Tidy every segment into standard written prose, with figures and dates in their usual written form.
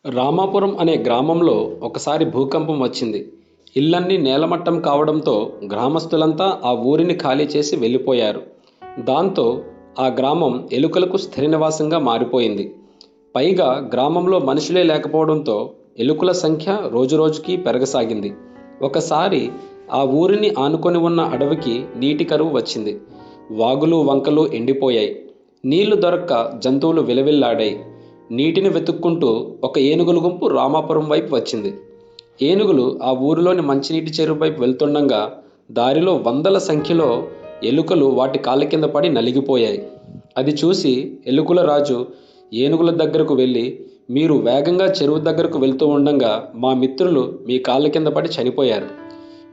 రామాపురం అనే గ్రామంలో ఒకసారి భూకంపం వచ్చింది. ఇళ్లన్నీ నేలమట్టం కావడంతో గ్రామస్తులంతా ఆ ఊరిని ఖాళీ చేసి వెళ్ళిపోయారు. దాంతో ఆ గ్రామం ఎలుకలకు స్థిర నివాసంగా మారిపోయింది. పైగా గ్రామంలో మనుషులే లేకపోవడంతో ఎలుకల సంఖ్య రోజురోజుకి పెరగసాగింది. ఒకసారి ఆ ఊరిని ఆనుకొని ఉన్న అడవికి నీటి కరువు వచ్చింది. వాగులు వంకలు ఎండిపోయాయి. నీళ్లు దొరక్క జంతువులు విలవిల్లాడాయి. నీటిని వెతుక్కుంటూ ఒక ఏనుగుల గుంపు రామాపురం వైపు వచ్చింది. ఏనుగులు ఆ ఊరిలోని మంచినీటి చెరువు వైపు వెళ్తుండగా దారిలో వందల సంఖ్యలో ఎలుకలు వాటి కాళ్ళ కింద పడి నలిగిపోయాయి. అది చూసి ఎలుకల రాజు ఏనుగుల దగ్గరకు వెళ్ళి, మీరు వేగంగా చెరువు దగ్గరకు వెళ్తూ ఉండగా మా మిత్రులు మీ కాళ్ళ కింద పడి చనిపోయారు.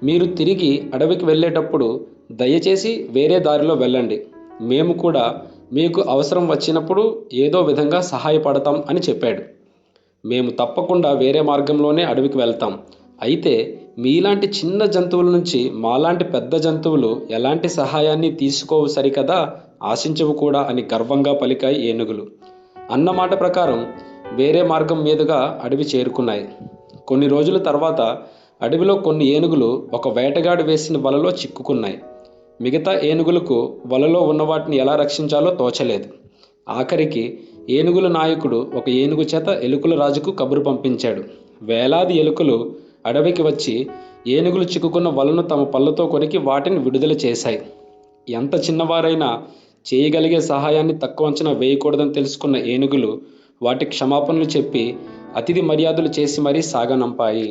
మీరు తిరిగి అడవికి వెళ్ళేటప్పుడు దయచేసి వేరే దారిలో వెళ్ళండి. మేము కూడా మీకు అవసరం వచ్చినప్పుడు ఏదో విధంగా సహాయపడతాం అని చెప్పాడు. మేము తప్పకుండా వేరే మార్గంలోనే అడవికి వెళ్తాం. అయితే మీలాంటి చిన్న జంతువుల నుంచి మాలాంటి పెద్ద జంతువులు ఎలాంటి సహాయాన్ని తీసుకోవు సరికదా, ఆశించవు కూడా అని గర్వంగా పలికాయి ఏనుగులు. అన్నమాట ప్రకారం వేరే మార్గం మీదుగా అడవి చేరుకున్నాయి. కొన్ని రోజుల తర్వాత అడవిలో కొన్ని ఏనుగులు ఒక వేటగాడు వేసిన వలలో చిక్కుకున్నాయి. మిగతా ఏనుగులకు వలలో ఉన్న వాటిని ఎలా రక్షించాలో తోచలేదు. ఆఖరికి ఏనుగుల నాయకుడు ఒక ఏనుగు చేత ఎలుకల రాజుకు కబురు పంపించాడు. వేలాది ఎలుకలు అడవికి వచ్చి ఏనుగులు చిక్కుకున్న వలను తమ పళ్ళతో కొరికి వాటిని విడుదల చేశాయి. ఎంత చిన్నవారైనా చేయగలిగే సహాయాన్ని తక్కువ అంచనా వేయకూడదని తెలుసుకున్న ఏనుగులు వాటి క్షమాపణలు చెప్పి అతిథి మర్యాదలు చేసి మరీ సాగనంపాయి.